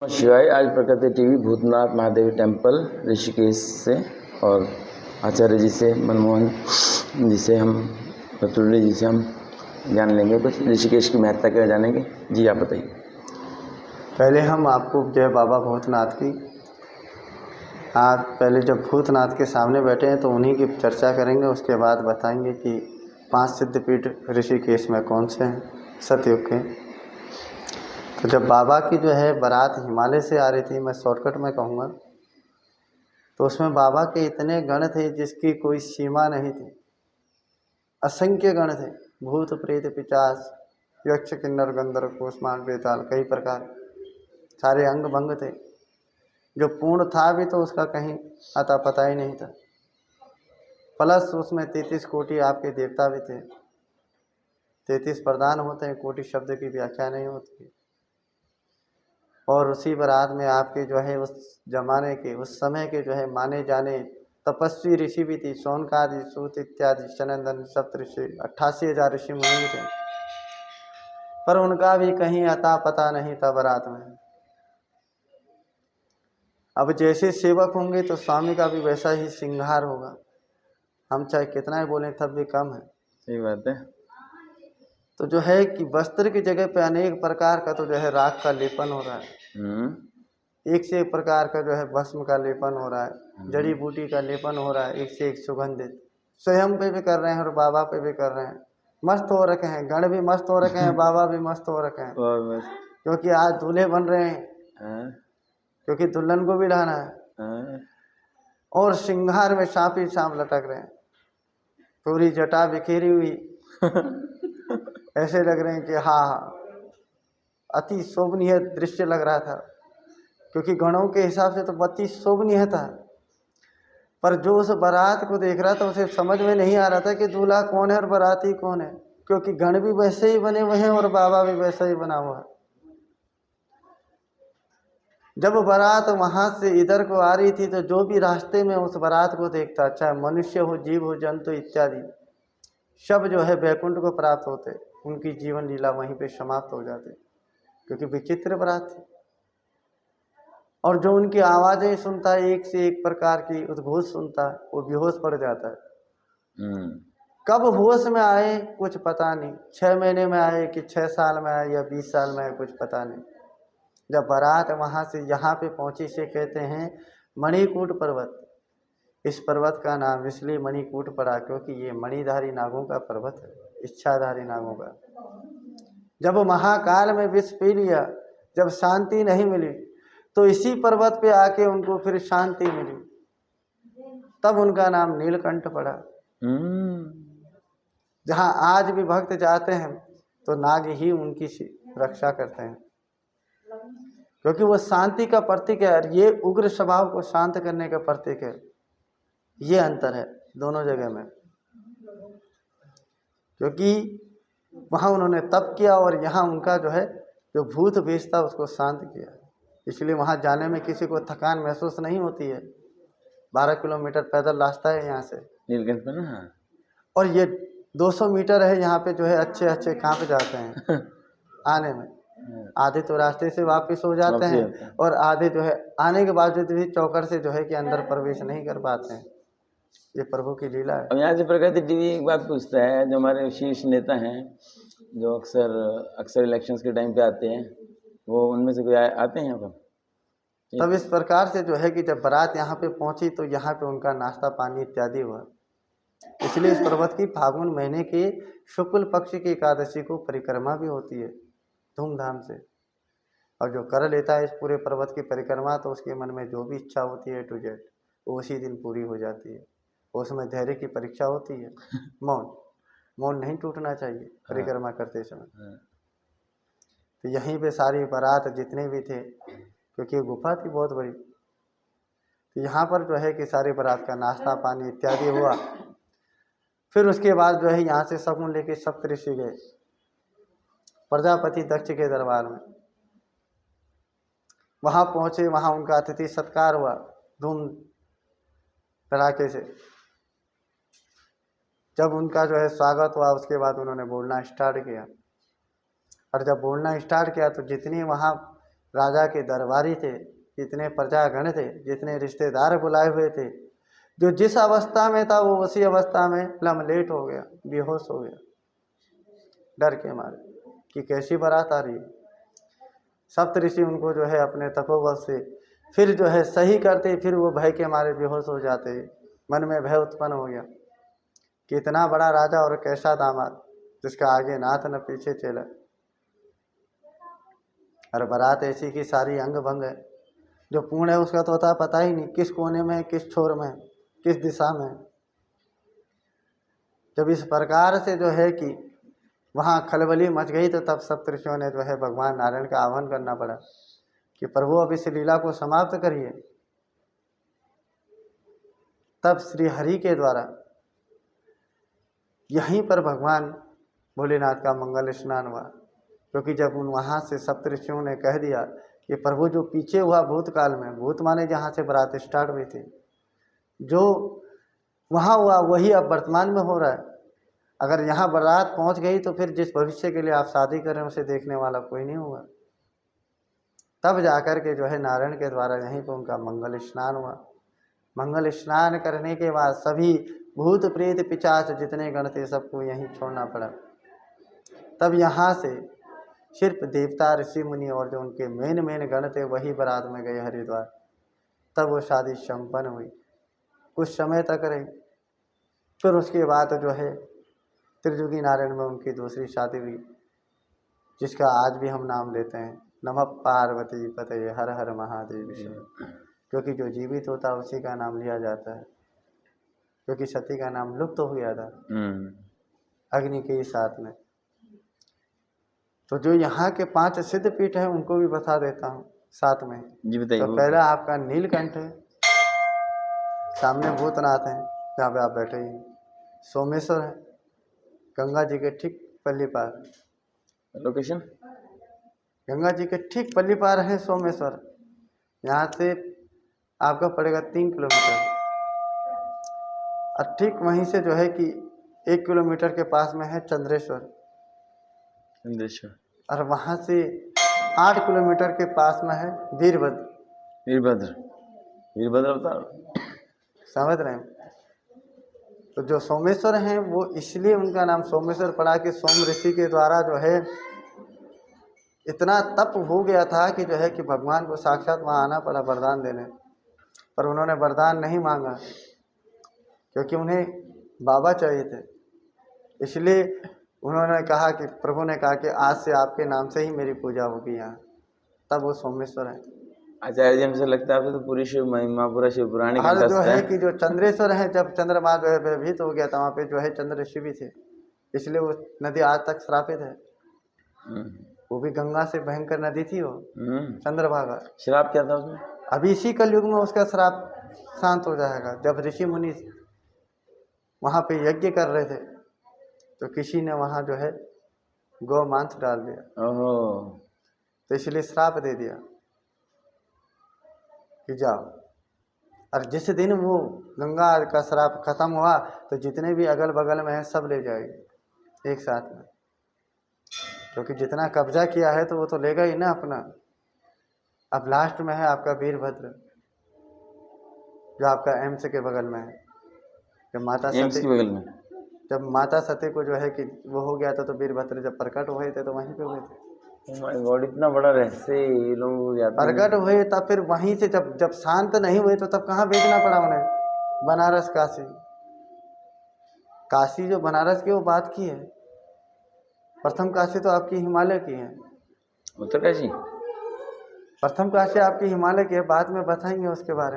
शिवाय आज प्रकृति टीवी भूतनाथ महादेव टेम्पल ऋषिकेश से और आचार्य जी से मनमोहन जी से हम पतुल्य जी से हम ज्ञान लेंगे, कुछ ऋषिकेश की महत्ता क्या जानेंगे। जी आप बताइए। पहले हम आपको जय बाबा भूतनाथ की, आप पहले जब भूतनाथ के सामने बैठे हैं तो उन्हीं की चर्चा करेंगे, उसके बाद बताएंगे कि 5 सिद्धपीठ ऋषिकेश में कौन से हैं सतयुग के। तो जब बाबा की जो है बारात हिमालय से आ रही थी, मैं शॉर्टकट में कहूँगा, तो उसमें बाबा के इतने गण थे जिसकी कोई सीमा नहीं थी। असंख्य गण थे, भूत प्रेत पिशाच यक्ष किन्नर गंधर्व कुष्मांड बेताल, कई प्रकार, सारे अंग भंग थे। जो पूर्ण था भी तो उसका कहीं अता पता ही नहीं था। प्लस उसमें 33 कोटि आपके देवता भी थे। 33 प्रधान होते हैं, कोटि शब्द की व्याख्या नहीं होती। और उसी बारात में आपके जो है उस जमाने के, उस समय के जो है माने जाने तपस्वी ऋषि भी थी। शौनकादि, सूत इत्यादि, सनंदन, सप्तऋषि, 88,000 ऋषि मुनि थे, पर उनका भी कहीं अता पता नहीं था बारात में। अब जैसे सेवक होंगे तो स्वामी का भी वैसा ही श्रृंगार होगा। हम चाहे कितना ही बोलें तब भी कम है। सही बात है। तो जो है कि वस्त्र की जगह पे अनेक प्रकार का तो जो है राख का लेपन हो रहा है। एक से एक प्रकार का जो है भस्म का लेपन हो रहा है, जड़ी बूटी का लेपन हो रहा है, एक से एक सुगंधित। स्वयं पे भी कर रहे हैं और बाबा पे भी कर रहे हैं। मस्त हो रखे हैं, गण भी मस्त हो रखे हैं, बाबा भी मस्त हो रखे हैं, क्योंकि आज दूल्हे बन रहे हैं, क्योंकि दुल्हन को भी लाना है। और श्रृंगार में सांप ही सांप लटक रहे हैं, पूरी जटा बिखेरी हुई ऐसे लग रहे हैं कि हाँ, अति शोभनीय दृश्य लग रहा था, क्योंकि गणों के हिसाब से तो अति शोभनीय था। पर जो उस बारात को देख रहा था उसे समझ में नहीं आ रहा था कि दूल्हा कौन है और बाराती कौन है, क्योंकि गण भी वैसे ही बने हुए हैं और बाबा भी वैसा ही बना हुआ है। जब बारात वहां से इधर को आ रही थी तो जो भी रास्ते में उस बारात को देखता, चाहे मनुष्य हो, जीव हो, जंतु इत्यादि, सब जो है वैकुंठ को प्राप्त होते, उनकी जीवन लीला वहीं पे समाप्त हो जाती, क्योंकि विचित्र बारात थी। और जो उनकी आवाज़ें सुनता है, एक से एक प्रकार की उद्घोष सुनता है, वो बेहोश पड़ जाता है। कब होश में आए कुछ पता नहीं, 6 महीने में आए कि 6 साल में आए या 20 साल में आए, कुछ पता नहीं। जब बारात वहाँ से यहाँ पे पहुँची, से कहते हैं मणिकूट पर्वत। इस पर्वत का नाम इसलिए मणिकूट पड़ा क्योंकि ये मणिधारी नागों का पर्वत है, इच्छाधारी नागों का। जब महाकाल में विष पी लिया, जब शांति नहीं मिली, तो इसी पर्वत पे आके उनको फिर शांति मिली, तब उनका नाम नीलकंठ पड़ा। जहाँ आज भी भक्त जाते हैं तो नाग ही उनकी रक्षा करते हैं, क्योंकि वो शांति का प्रतीक है और ये उग्र स्वभाव को शांत करने का प्रतीक है। ये अंतर है दोनों जगह में, क्योंकि वहाँ उन्होंने तप किया और यहाँ उनका जो है जो भूत भेष था उसको शांत किया। इसलिए वहाँ जाने में किसी को थकान महसूस नहीं होती है। 12 किलोमीटर पैदल रास्ता है यहाँ से नीलकंठ पर ना, और ये 200 मीटर है यहाँ पे, जो है अच्छे अच्छे कांप जाते हैं आने में। आधे तो रास्ते से वापस हो जाते हैं और आधे जो है आने के बावजूद भी चौकर से जो है कि अंदर प्रवेश नहीं कर पाते हैं। ये प्रभु की लीला है। अब यहाँ से प्रकृति टीवी एक बात पूछता है, जो हमारे शीर्ष नेता हैं जो अक्सर इलेक्शंस के टाइम पे आते हैं, वो उनमें से कोई आते हैं यहाँ पर? तब इस प्रकार से जो है कि जब बारात यहाँ पे पहुँची तो यहाँ पे उनका नाश्ता पानी इत्यादि हुआ। इसलिए इस पर्वत की फागुन महीने के शुक्ल पक्ष की एकादशी को परिक्रमा भी होती है धूमधाम से। और जो कर लेता है इस पूरे पर्वत की परिक्रमा, तो उसके मन में जो भी इच्छा होती है टू जेड, वो उसी दिन पूरी हो जाती है। उसमें धैर्य की परीक्षा होती है। मौन नहीं टूटना चाहिए परिक्रमा करते समय। तो यहीं पे सारी बारात जितने भी थे, क्योंकि ये गुफा थी बहुत बड़ी, तो यहाँ पर जो है कि सारी बारात का नाश्ता पानी इत्यादि हुआ। फिर उसके बाद जो है यहाँ से शगुन लेके सप्तऋषि गए प्रजापति दक्ष के दरबार में। वहाँ पहुँचे, वहाँ उनका अतिथि सत्कार हुआ धूम धड़ाके से। जब उनका जो है स्वागत हुआ, उसके बाद उन्होंने बोलना स्टार्ट किया। और जब बोलना स्टार्ट किया तो जितनी वहाँ राजा के दरबारी थे, जितने प्रजागण थे, जितने रिश्तेदार बुलाए हुए थे, जो जिस अवस्था में था वो उसी अवस्था में लमलेट हो गया, बेहोश हो गया, डर के मारे कि कैसी बारात आ रही है। सप्तऋषि उनको जो है अपने तपोबल से फिर जो है सही करते, फिर वो भय के मारे बेहोश हो जाते। मन में भय उत्पन्न हो गया कि इतना बड़ा राजा और कैसा दामाद जिसका आगे नाथ न पीछे चला, और बारात ऐसी की सारी अंग भंग है, जो पूर्ण है उसका तो पता ही नहीं किस कोने में, किस छोर में, किस दिशा में। जब इस प्रकार से जो है कि वहाँ खलबली मच गई तो तब सप्तऋषियों ने जो है भगवान नारायण का आह्वान करना पड़ा कि प्रभु अब इस लीला को समाप्त करिए। तब श्री हरि के द्वारा यहीं पर भगवान भोलेनाथ का मंगल स्नान हुआ, क्योंकि जब उन वहाँ से सप्तऋषियों ने कह दिया कि प्रभु जो पीछे हुआ भूतकाल में, भूत माने जहाँ से बारात स्टार्ट हुई थी, जो वहाँ हुआ वही अब वर्तमान में हो रहा है। अगर यहाँ बारात पहुँच गई तो फिर जिस भविष्य के लिए आप शादी करें उसे देखने वाला कोई नहीं हुआ। तब जाकर के जो है नारायण के द्वारा यहीं पर उनका मंगल स्नान हुआ। मंगल स्नान करने के बाद सभी भूत प्रेत पिशाच जितने गण थे सबको यहीं छोड़ना पड़ा। तब यहाँ से सिर्फ देवता ऋषि मुनि और जो उनके मेन गण थे वही बारात में गए हरिद्वार। तब वो शादी संपन्न हुई, कुछ समय तक रही। फिर उसके बाद जो है त्रिजुगी नारायण में उनकी दूसरी शादी हुई, जिसका आज भी हम नाम लेते हैं नमः पार्वती पतये हर हर महादेव। क्योंकि जो जीवित होता है उसी का नाम लिया जाता है, क्योंकि सती का नाम लुप्त हो गया था अग्नि के साथ में। तो जो यहाँ के 5 सिद्ध पीठ हैं उनको भी बता देता हूँ साथ में। जी बताइए। तो पहला आपका नीलकंठ है, सामने भूतनाथ है जहाँ पे आप बैठे हैं। सोमेश्वर है, गंगा जी के ठीक पल्ली पार। लोकेशन गंगा जी के ठीक पल्ली पार है सोमेश्वर। यहाँ से आपका पड़ेगा 3 किलोमीटर, और ठीक वहीं से जो है कि 1 किलोमीटर के पास में है चंद्रेश्वर, और वहाँ से 8 किलोमीटर के पास में है वीरभद्र। अवतार समझ रहे हैं। तो जो सोमेश्वर हैं वो इसलिए उनका नाम सोमेश्वर पड़ा कि सोम ऋषि के द्वारा जो है इतना तप हो गया था कि जो है कि भगवान को साक्षात वहाँ आना पड़ा वरदान देने, पर उन्होंने वरदान नहीं मांगा क्योंकि उन्हें बाबा चाहिए थे। इसलिए उन्होंने कहा कि प्रभु ने कहा कि आज से आपके नाम से ही मेरी पूजा होगी यहाँ। तब वो सोमेश्वर है। आचार्य जी हमसे लगता है आपसे तो पूरी शिव महिमा, पूरा शिव पुराण हर जो है कि जो चंद्रेश्वर है, जब चंद्रमा जो है भयभीत हो गया था वहाँ पे जो है चंद्र ऋषि भी थे, इसलिए वो नदी आज तक श्रापित है। वो भी गंगा से भयंकर नदी थी वो चंद्रभागा। श्राप क्या था उसमें? अभी इसी कलयुग में उसका श्राप शांत हो जाएगा। जब ऋषि मुनि वहाँ पे यज्ञ कर रहे थे तो किसी ने वहाँ जो है गौ मांस डाल दिया, ओहो, तो इसलिए श्राप दे दिया कि जाओ। और जिस दिन वो गंगा का श्राप खत्म हुआ तो जितने भी अगल बगल में हैं सब ले जाएगी एक साथ में, क्योंकि जितना कब्जा किया है तो वो तो लेगा ही ना अपना। अब लास्ट में है आपका वीरभद्र, जो आपका एम्स के बगल में है। जब माता एम्स के बगल में जब माता सती को जो है कि वो हो गया था तो वीरभद्र जब प्रकट हुए थे तो वहीं पे हुए थे। Oh my God, इतना बड़ा रहस्य ये लोग जाते हैं। प्रकट हुए तब फिर वहीं से जब शांत नहीं हुए तो तब कहाँ भेजना पड़ा उन्हें? बनारस, काशी। काशी जो बनारस की वो बात की है, प्रथम काशी तो आपकी हिमालय की है। उत्तरकाशी प्रथम काशी आपकी हिमालय की है, बाद में बताएंगे उसके बारे में।